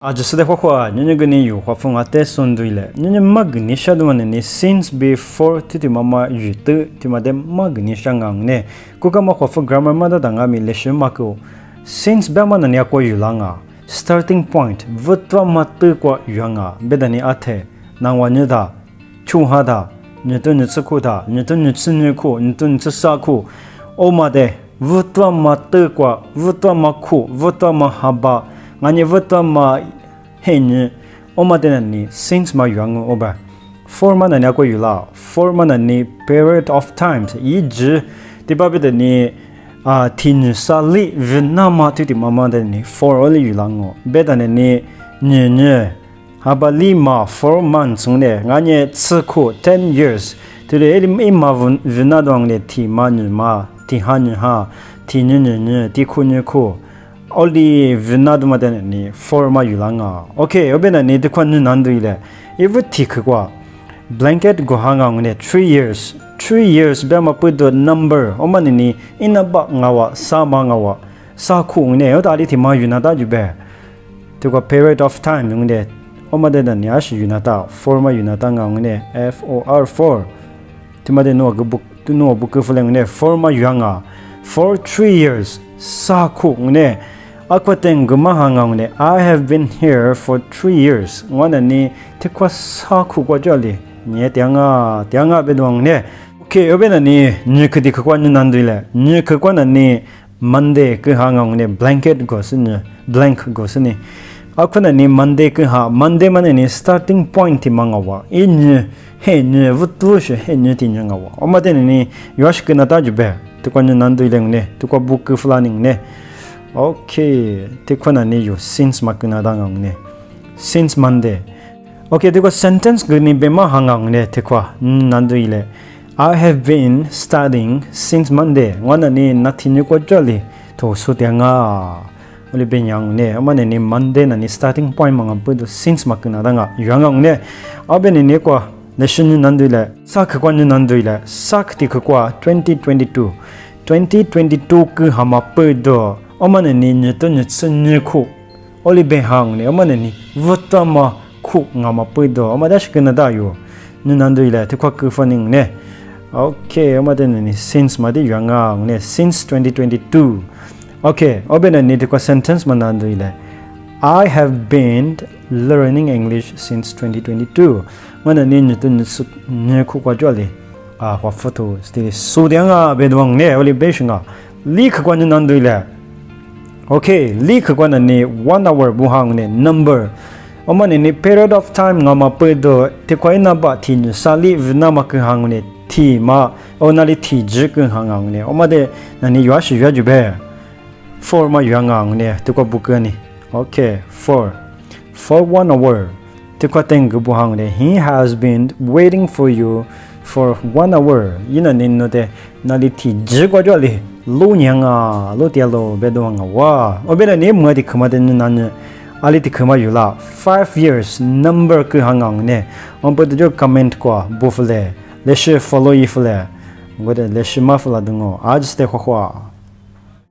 Just the Hua, Nugani, you, Huafung Ate Sunduile, Nunimagni Shadman, since before Titimama Yutu, Timadem Magni Shangang, Kukama Huafu grammar mother Dangami Leshimako, since Baman and Yako Yulanga, starting point, Vutwa Matukwa Yanga, Bedani Ate, Nangwanyuda, Chuhada, Nutun Tsukuta, Nutun Tsunuku, Nutun Tsaku, Omade, Vutwa Matukwa, Vutwa Maku, Vutwa Mahaba. Ngani vutwa ma henye omadenani since ma yuang oba forma na nyako yula forma na ni period of times yiji tibabe ni tin sali vinama titi mama ni for only yulango beda ni nye habali ma 4 months ne ngani tsuku 10 years tile ima vinadong ne ti manu ma ti hanyu ha ti nye ti kunye ko Only Vinadmaden ni forma yulanga. Okay, obena ni dekwan nanduile. Ivu tikwa blanket go hang ne 3 years. 3 years bema put the number. Omani ni inaba ngawa sama ngawa. Sa ku ne odali ti ma yunata jube. Tikwa period of time ngne. Omade dan yash yunata forma yunata ngne FOR4. Timade no book to no book fuleng ne forma yanga for 3 years. Sa ku ngne Akwateng gumahangang I have been here for 3 years. Wana ni tikwa saku kwa jali. Nye tianga bedwang ne. Okay, obena ni nye kedi kwa nanduile. Nye kwa na ni Monday kuhangang ne blanket gosini blank gosini. Akwana ni Monday kuha Monday mane ni starting point mangawa. Inye he nye vutushe he nye tinyangawa. Omade ni yosh kunata jube. Tikwa nanduile ne. Tikwa book flaning ne. Okay, tikwana ni yo since makunadang ne. Since Monday. Okay, tikwa sentence guni bema hangang ne tikwa nanduile. I have been studying since Monday. Wana ni natinu kwa jolly. To sutyanga. Uli benyang ne. Amane ni Monday na ni starting point mga budo since makunadanga. Yuangang ne. Abeni ni kwa lesson nanduile. Sak kwa nanduile. Sak tikwa 2022. 2022 ku hama budo. Omane ni nyeto nyetsenye ku oli behang ne omane ni vutama ku ngama puido omadash kunada yo nunando ile tekwa ku faning ne okay omade ni since madi yanga ne since 2022 okay obena ni tekwa sentence manando ile I have been learning English since 2022 mana ni nyeto nyetsenye ku kwa jole kwa photo stili sudyanga bedwang ne oli beshinga lik kwa nunando ile Okay, li kagwana ni 1 hour buhang ni number. Omani ni period of time nga mapedo te kwa ina ba ti ni sali vinama kuhang ni ti ma onali ti ji kuhang ni. Omade na ni yuashi yuajube. 4 ma yuangang ni te kwa bukani. Okay, 4. For 1 hour. Te kwa tengu buhang ni. He has been waiting for you for 1 hour. Yina ni no de nali ti ji kwa jwali. Lo nyanga lo tialo bedwanga wa obena ne mwadi khamaden nan aliti khama yula 5 years number ku hangang ne ompod jo comment kwa bufle leshe follow ifle ngode leshe mafla dungo aj ste khwa